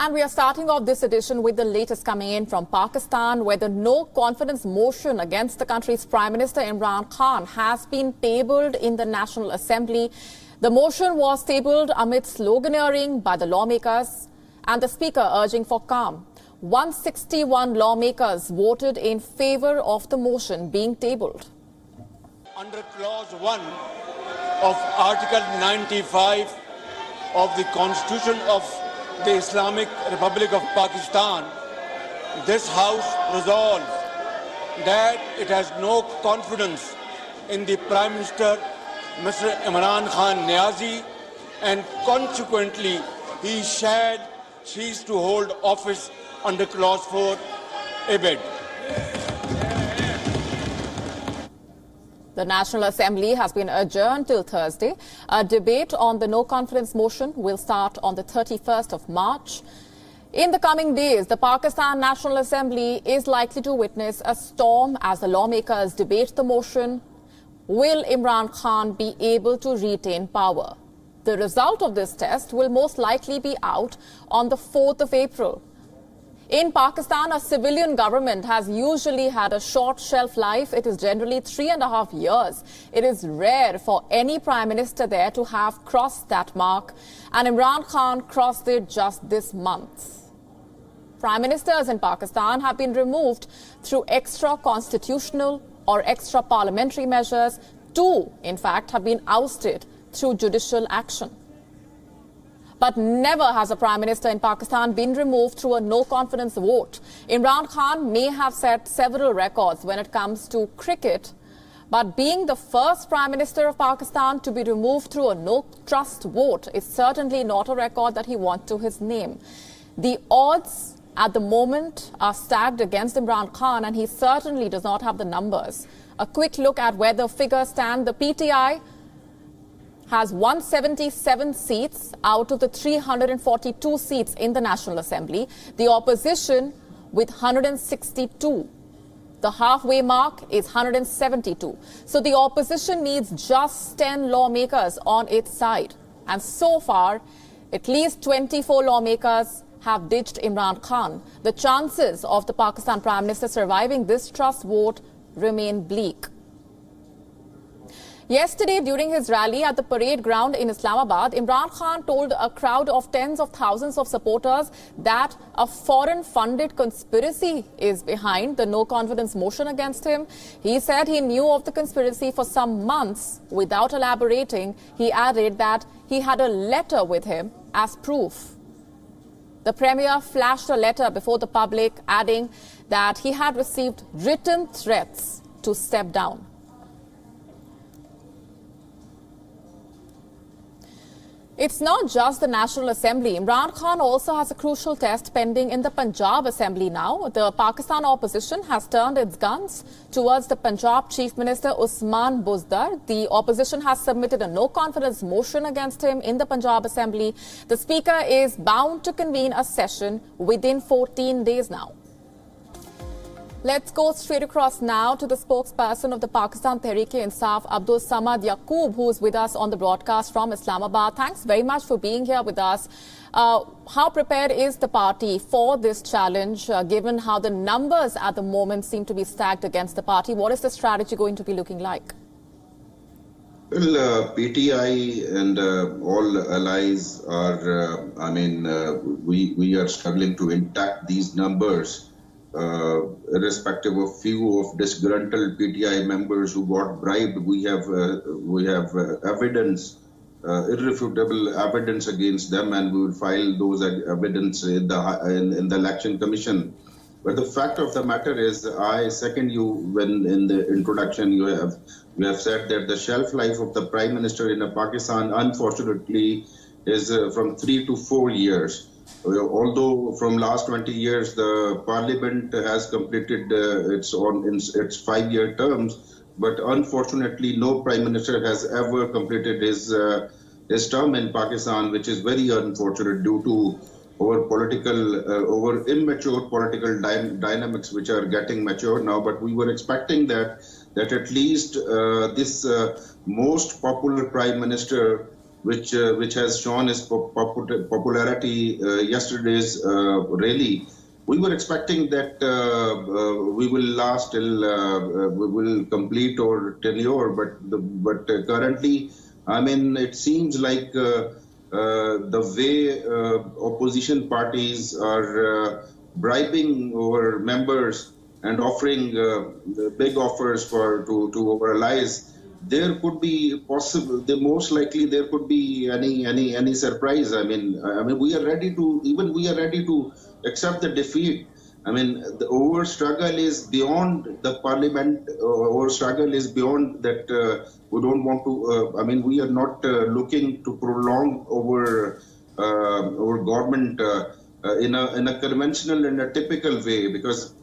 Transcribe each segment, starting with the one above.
And we are starting off this edition with the latest coming in from Pakistan, where the no-confidence motion against the country's Prime Minister Imran Khan has been tabled in the National Assembly. The motion was tabled amid sloganeering by the lawmakers and the Speaker urging for calm. 161 lawmakers voted in favour of the motion being tabled. Under Clause 1 of Article 95 of the Constitution of the Islamic Republic of Pakistan, this House resolves that it has no confidence in the Prime Minister, Mr. Imran Khan Niazi, and consequently he shall cease to hold office under Clause 4 abed. The National Assembly has been adjourned till Thursday. A debate on the no-confidence motion will start on the 31st of March. In the coming days, the Pakistan National Assembly is likely to witness a storm as the lawmakers debate the motion. Will Imran Khan be able to retain power? The result of this test will most likely be out on the 4th of April. In Pakistan, a civilian government has usually had a short shelf life. It is generally 3.5 years. It is rare for any Prime Minister there to have crossed that mark, and Imran Khan crossed it just this month. Prime Ministers in Pakistan have been removed through extra-constitutional or extra-parliamentary measures. 2, in fact, have been ousted through judicial action. But never has a Prime Minister in Pakistan been removed through a no-confidence vote. Imran Khan may have set several records when it comes to cricket, but being the first Prime Minister of Pakistan to be removed through a no-trust vote is certainly not a record that he wants to his name. The odds at the moment are stacked against Imran Khan, and he certainly does not have the numbers. A quick look at where the figures stand. The PTI has 177 seats out of the 342 seats in the National Assembly. The opposition with 162. The halfway mark is 172. So the opposition needs just 10 lawmakers on its side. And so far, at least 24 lawmakers have ditched Imran Khan. The chances of the Pakistan Prime Minister surviving this trust vote remain bleak. Yesterday, during his rally at the parade ground in Islamabad, Imran Khan told a crowd of tens of thousands of supporters that a foreign-funded conspiracy is behind the no-confidence motion against him. He said he knew of the conspiracy for some months. Without elaborating, he added that he had a letter with him as proof. The Premier flashed a letter before the public, adding that he had received written threats to step down. It's not just the National Assembly. Imran Khan also has a crucial test pending in the Punjab Assembly now. The Pakistan opposition has turned its guns towards the Punjab Chief Minister Usman Buzdar. The opposition has submitted a no-confidence motion against him in the Punjab Assembly. The Speaker is bound to convene a session within 14 days now. Let's go straight across now to the spokesperson of the Pakistan Tehreek-e-Insaf, Abdul Samad Yaqoob, who is with us on the broadcast from Islamabad. Thanks very much for being here with us. How prepared is the party for this challenge, given how the numbers at the moment seem to be stacked against the party? What is the strategy going to be looking like? Well, PTI and all allies are, we are struggling to intact these numbers. Irrespective of few of disgruntled PTI members who got bribed, we have evidence, irrefutable evidence against them, and we will file those evidence in the Election Commission. But the fact of the matter is, I second you when in the introduction you have said that the shelf life of the Prime Minister in Pakistan, unfortunately, is from 3 to 4 years. Although from last 20 years the Parliament has completed its 5-year terms, but unfortunately no Prime Minister has ever completed his term in Pakistan, which is very unfortunate due to over immature political dynamics which are getting mature now. But we were expecting that at least this most popular Prime Minister which has shown its popularity yesterday's rally. We were expecting that we will last till we will complete our tenure, but currently, I mean, it seems like the way opposition parties are bribing our members and offering big offers to our allies. There could be possible. The most likely there could be any surprise. I mean, we are ready to accept the defeat. I mean, our struggle is beyond the parliament. Our struggle is beyond that. We don't want to. I mean, we are not looking to prolong our government in a conventional and a typical way, because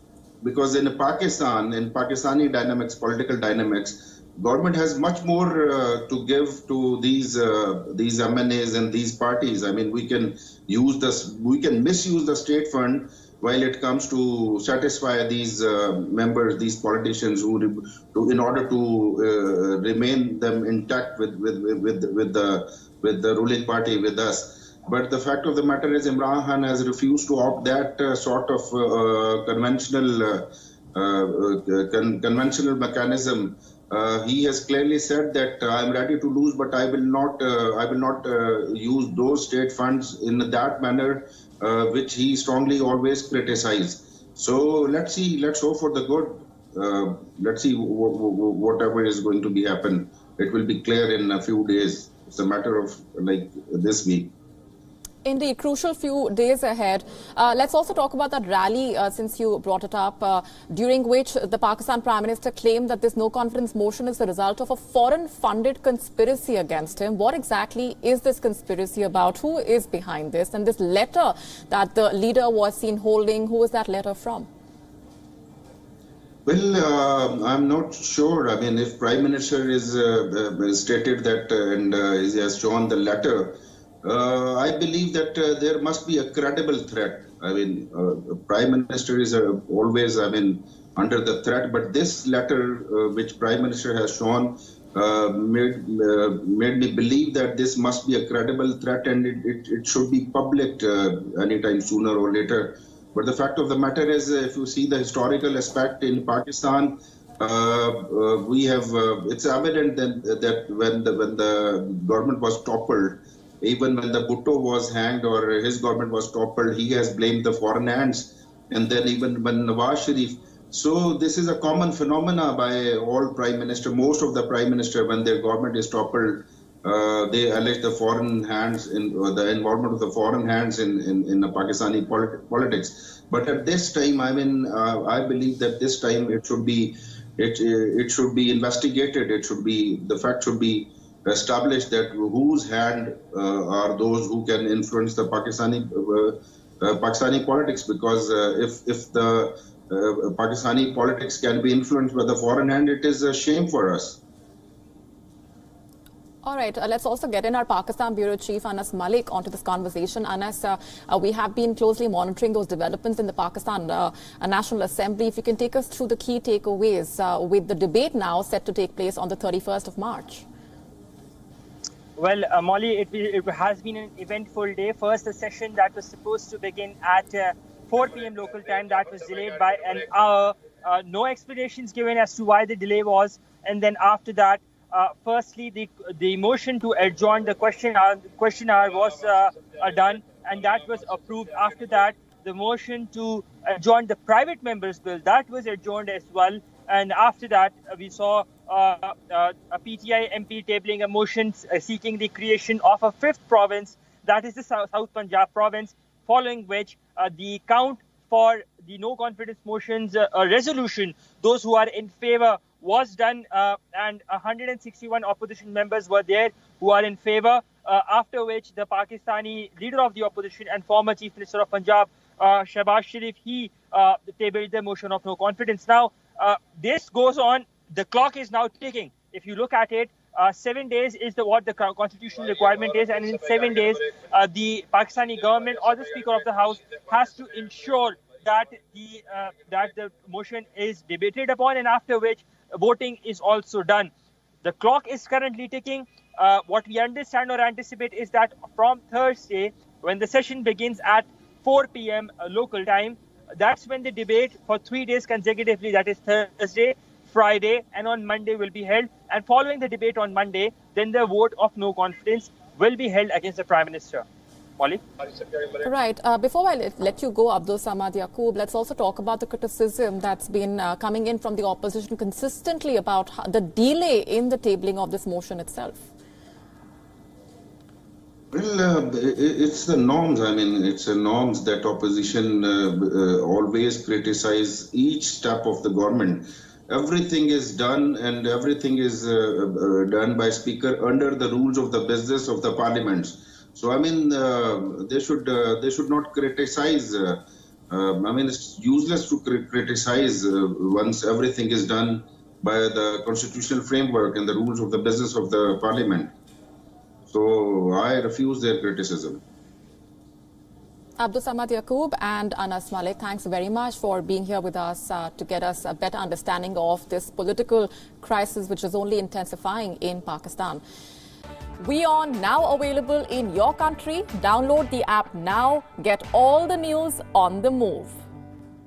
in Pakistani dynamics, political dynamics, government has much more to give to these MNAs and these parties. I mean, we can misuse the state fund while it comes to satisfy these members, these politicians, in order to remain them intact with the ruling party, with us. But the fact of the matter is, Imran Khan has refused to opt that sort of conventional mechanism. He has clearly said that I am ready to lose, but I will not use those state funds in that manner, which he strongly always criticized. So let's see. Let's hope for the good. Let's see whatever is going to be happen. It will be clear in a few days. It's a matter of like this week. Indeed, crucial few days ahead. Let's also talk about that rally, since you brought it up, during which the Pakistan Prime Minister claimed that this no-confidence motion is the result of a foreign-funded conspiracy against him. What exactly is this conspiracy about? Who is behind this? And this letter that the leader was seen holding, who is that letter from? Well, I'm not sure. I mean, if Prime Minister is stated that and he has shown the letter, I believe that there must be a credible threat. I mean, Prime Minister is always, under the threat. But this letter, which Prime Minister has shown, made me believe that this must be a credible threat, and it should be public anytime sooner or later. But the fact of the matter is, if you see the historical aspect in Pakistan, we have. It's evident that when the government was toppled, even when the Bhutto was hanged or his government was toppled, he has blamed the foreign hands. And then even when Nawaz Sharif. So this is a common phenomena by all prime minister. Most of the prime minister, when their government is toppled, they allege the foreign hands the involvement of the foreign hands in the Pakistani politics. But at this time, I believe that this time it should be investigated. The fact should be established that whose hand are those who can influence the Pakistani politics, because if the Pakistani politics can be influenced by the foreign hand, it is a shame for us. All right, let's also get in our Pakistan Bureau Chief Anas Malik onto this conversation. Anas, we have been closely monitoring those developments in the Pakistan National Assembly. If you can take us through the key takeaways with the debate now set to take place on the 31st of March. Well, Molly, it has been an eventful day. First, a session that was supposed to begin at 4 p.m. local time, that was delayed by an hour. No explanations given as to why the delay was. And then after that, firstly, the motion to adjourn the question hour was done, and that was approved. After that, the motion to adjourn the private members bill, that was adjourned as well. And after that, we saw a PTI MP tabling a motion seeking the creation of a fifth province, that is the South Punjab province, following which the count for the no confidence motions resolution, those who are in favor, was done, and 161 opposition members were there who are in favor, after which the Pakistani leader of the opposition and former Chief Minister of Punjab, Shehbaz Sharif, he tabled the motion of no confidence. Now, this goes on. The clock is now ticking. If you look at it, 7 days is what the constitutional requirement is, and in 7 days, the Pakistani government or the Speaker of the House has to ensure that the motion is debated upon, and after which voting is also done. The clock is currently ticking. What we understand or anticipate is that from Thursday, when the session begins at 4 p.m. Local time, that's when the debate for 3 days consecutively, that is Thursday, Friday, and on Monday will be held. And following the debate on Monday, then the vote of no confidence will be held against the Prime Minister. Molly? Right. Before I let you go, Abdul Samad Yaqoob, let's also talk about the criticism that's been coming in from the opposition consistently about the delay in the tabling of this motion itself. Well, it's the norms. I mean, it's the norms that opposition always criticize each step of the government. Everything is done and everything is done by Speaker under the rules of the business of the parliaments. So, I mean, they should not criticize. I mean, it's useless to criticize once everything is done by the constitutional framework and the rules of the business of the parliament. So, I refuse their criticism. Abdul Samad Yaqoob and Anas Malik, thanks very much for being here with us to get us a better understanding of this political crisis which is only intensifying in Pakistan. WION now available in your country. Download the app now. Get all the news on the move.